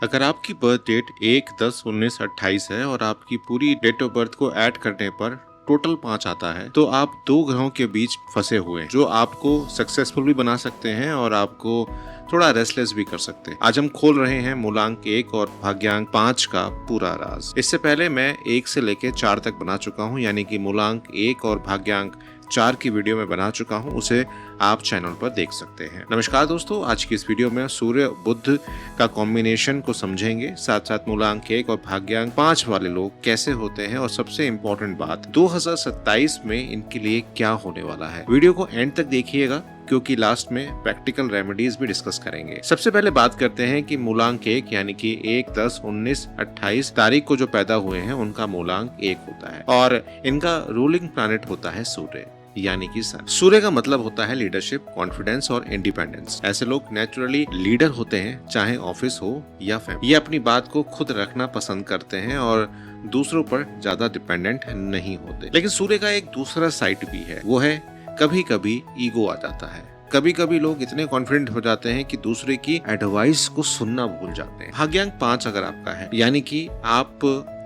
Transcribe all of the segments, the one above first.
अगर आपकी birth date 1, 10, 19, 28 है और आपकी पूरी डेट ऑफ बर्थ को ऐड करने पर टोटल 5 आता है, तो आप दो ग्रहों के बीच फंसे हुए हैं जो आपको सक्सेसफुल भी बना सकते हैं और आपको थोड़ा रेस्टलेस भी कर सकते हैं। आज हम खोल रहे हैं मूलांक 1 और भाग्यांक 5 का पूरा राज। इससे पहले मैं 1 से लेकर 4 तक बना चुका हूं, यानी कि मूलांक 1 और भाग्यांक 4 की वीडियो में बना चुका हूं, उसे आप चैनल पर देख सकते हैं। नमस्कार दोस्तों, आज की इस वीडियो में सूर्य बुध का कॉम्बिनेशन को समझेंगे, साथ साथ मूलांक 1 और भाग्यांक 5 वाले लोग कैसे होते हैं और सबसे इम्पोर्टेंट बात 2027 में इनके लिए क्या होने वाला है। वीडियो को एंड तक देखिएगा क्योंकि लास्ट में प्रैक्टिकल रेमेडीज भी डिस्कस करेंगे। सबसे पहले बात करते हैं कि मूलांक 1 यानी कि 1, 10, 19, 28 तारीख को जो पैदा हुए हैं उनका मूलांक 1 होता है और इनका रूलिंग प्लैनेट होता है सूर्य यानी कि सन। सूर्य का मतलब होता है लीडरशिप, कॉन्फिडेंस और इंडिपेंडेंस। ऐसे लोग नेचुरली लीडर होते हैं, चाहे ऑफिस हो या फैमिली। ये अपनी बात को खुद रखना पसंद करते हैं और दूसरों पर ज्यादा डिपेंडेंट नहीं होते। लेकिन सूर्य का एक दूसरा साइड भी है, वो है कभी कभी ईगो आ जाता है। कभी कभी लोग इतने कॉन्फिडेंट हो जाते हैं कि दूसरे की एडवाइस को सुनना भूल जाते हैं। भाग्यांक 5 अगर आपका है, यानी कि आप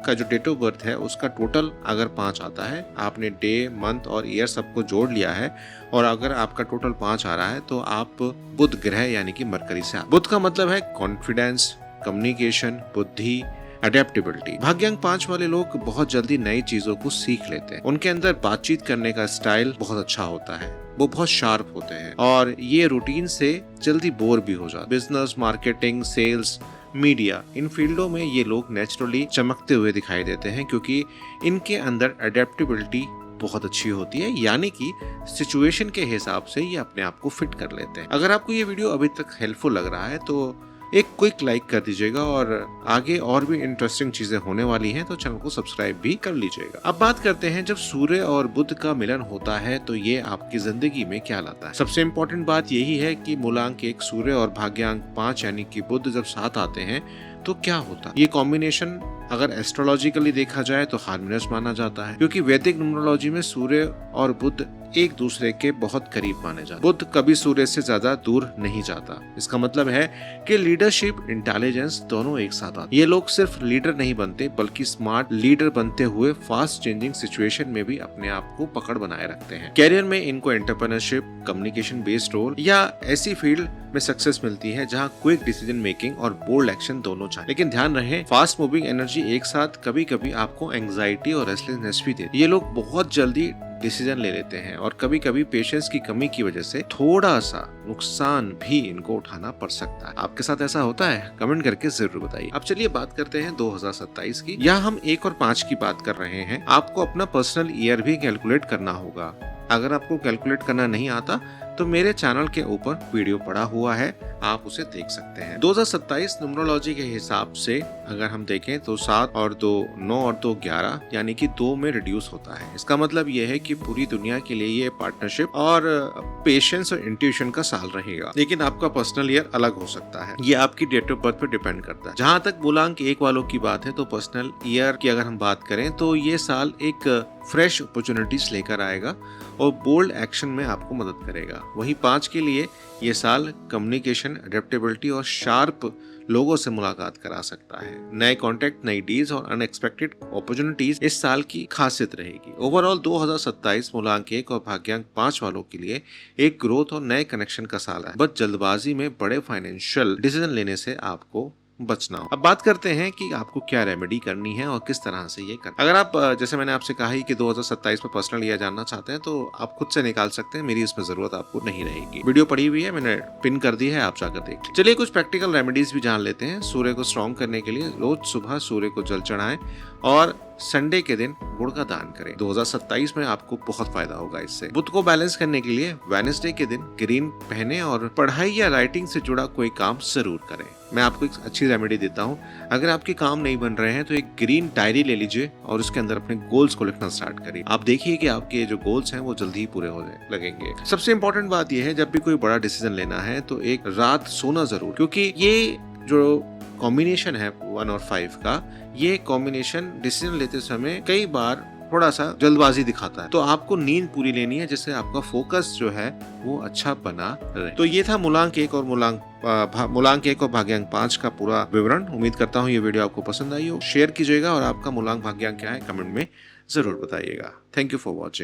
का जो डेट ऑफ बर्थ है उसका टोटल अगर 5 आता है, आपने डे, मंथ और ईयर सबको जोड़ लिया है और अगर आपका टोटल 5 आ रहा है तो आप बुध ग्रह यानी कि मरकरी से। बुध का मतलब है कॉन्फिडेंस, कम्युनिकेशन, बुद्धि, अडेप्टेबिलिटी। भाग्यांक 5 वाले लोग बहुत जल्दी नई चीजों को सीख लेते हैं। उनके अंदर बातचीत करने का स्टाइल बहुत अच्छा होता है, वो बहुत शार्प होते हैं और ये रूटीन से जल्दी बोर भी हो जाते। बिजनेस, मार्केटिंग, सेल्स, मीडिया, इन फील्डों में ये लोग नेचुरली चमकते हुए दिखाई देते हैं क्योंकि इनके अंदर अडेप्टेबिलिटी बहुत अच्छी होती है, यानी कि सिचुएशन के हिसाब से ये अपने आप को फिट कर लेते हैं। अगर आपको ये वीडियो अभी तक हेल्पफुल लग रहा है तो एक क्विक लाइक कर दीजिएगा और आगे और भी इंटरेस्टिंग चीजें होने वाली हैं तो चैनल को सब्सक्राइब भी कर लीजिएगा। अब बात करते हैं जब सूर्य और बुध का मिलन होता है तो ये आपकी जिंदगी में क्या लाता है। सबसे इम्पोर्टेंट बात यही है कि मूलांक 1 सूर्य और भाग्यांक 5 यानी कि बुध जब साथ आते हैं तो क्या होता। ये कॉम्बिनेशन अगर एस्ट्रोलॉजिकली देखा जाए तो हार्मोनियस माना जाता है क्योंकि वैदिक न्यूमरोलॉजी में सूर्य और बुध एक दूसरे के बहुत करीब माने जाते हैं। बुध कभी सूर्य से ज्यादा दूर नहीं जाता। इसका मतलब है कि लीडरशिप, इंटेलिजेंस दोनों एक साथ आते। ये लोग सिर्फ लीडर नहीं बनते बल्कि स्मार्ट लीडर बनते हुए फास्ट चेंजिंग सिचुएशन में भी अपने आप को पकड़ बनाए रखते हैं। कैरियर में इनको एंटरप्रेन्योरशिप, कम्युनिकेशन बेस्ड रोल या ऐसी फील्ड में सक्सेस मिलती है जहां क्विक डिसीजन मेकिंग और बोल्ड एक्शन दोनों चाहिए। लेकिन ध्यान रहे, फास्ट मूविंग एनर्जी एक साथ कभी कभी आपको एंग्जाइटी और रेस्टलेसनेस भी देती है। ये लोग बहुत जल्दी डिसीजन ले लेते हैं और कभी कभी पेशेंस की कमी की वजह से थोड़ा सा नुकसान भी इनको उठाना पड़ सकता है। आपके साथ ऐसा होता है? कमेंट करके जरूर बताइए। अब चलिए बात करते हैं 2027 की। यहाँ हम 1 और 5 की बात कर रहे हैं। आपको अपना पर्सनल ईयर भी कैलकुलेट करना होगा। अगर आपको कैलकुलेट करना नहीं आता तो मेरे चैनल के ऊपर वीडियो पड़ा हुआ है, आप उसे देख सकते हैं। 2027 न्यूमरोलॉजी के हिसाब से अगर हम देखें तो 7 और 2 9 और 2 11 यानी कि 2 में रिड्यूस होता है। इसका मतलब यह है कि पूरी दुनिया के लिए ये पार्टनरशिप और पेशेंस और इंट्यूशन का साल रहेगा। लेकिन आपका पर्सनल ईयर अलग हो सकता है, ये आपकी डेट ऑफ बर्थ पर डिपेंड करता है। जहां तक मूलांक 1 वालों की बात है तो पर्सनल ईयर की अगर हम बात करें तो ये साल एक फ्रेश अपॉर्चुनिटीज लेकर आएगा और बोल्ड एक्शन में आपको मदद करेगा। वहीं 5 के लिए ये साल कम्युनिकेशन, अडेप्टेबिलिटी और शार्प लोगों से मुलाकात करा सकता है। नए कॉन्टेक्ट, नई डील्स और अनएक्सपेक्टेड अपॉर्चुनिटीज इस साल की खासियत रहेगी। ओवरऑल 2027 मूलांक 1 और भाग्यांक 5 वालों के लिए एक ग्रोथ और नए कनेक्शन का साल है। बस जल्दबाजी में बड़े फाइनेंशियल डिसीजन लेने से आपको बचना हो। अब बात करते हैं कि आपको क्या रेमेडी करनी है और किस तरह से ये करना। अगर आप जैसे मैंने आपसे कहा ही कि 2027 में पर्सनल ईयर जानना चाहते हैं तो आप खुद से निकाल सकते हैं, मेरी इसमें जरूरत आपको नहीं रहेगी। वीडियो पड़ी हुई है, मैंने पिन कर दी है, आप जाकर देख लीजिए। चलिए कुछ प्रैक्टिकल रेमेडीज भी जान लेते हैं। सूर्य को स्ट्रॉन्ग करने के लिए रोज सुबह सूर्य को जल चढ़ाएं और संडे के दिन गुड़ का दान करें। 2027 में आपको बहुत फायदा होगा इससे। बुध को बैलेंस करने के लिए वेडनेसडे के दिन ग्रीन पहने और पढ़ाई या राइटिंग से जुड़ा कोई काम जरूर करें। मैं आपको एक अच्छी रेमेडी देता हूँ। अगर आपके काम नहीं बन रहे हैं तो एक ग्रीन डायरी ले लीजिए और उसके अंदर अपने गोल्स को लिखना स्टार्ट करिए। आप देखिए कि आपके जो गोल्स हैं वो जल्दी ही पूरे होने लगेंगे। सबसे इम्पोर्टेंट बात यह है, जब भी कोई बड़ा डिसीजन लेना है तो एक रात सोना जरूर, क्योंकि ये जो कॉम्बिनेशन है 1 और 5 का, ये कॉम्बिनेशन डिसीजन लेते समय कई बार थोड़ा सा जल्दबाजी दिखाता है। तो आपको नींद पूरी लेनी है जिससे आपका फोकस जो है वो अच्छा बना रहे। तो ये था मूलांक 1 और मूलांक 1 और भाग्यांक 5 का पूरा विवरण। उम्मीद करता हूँ ये वीडियो आपको पसंद आई हो। शेयर कीजिएगा और आपका मूलांक भाग्यांक क्या है कमेंट में जरूर बताइएगा। Thank you for watching.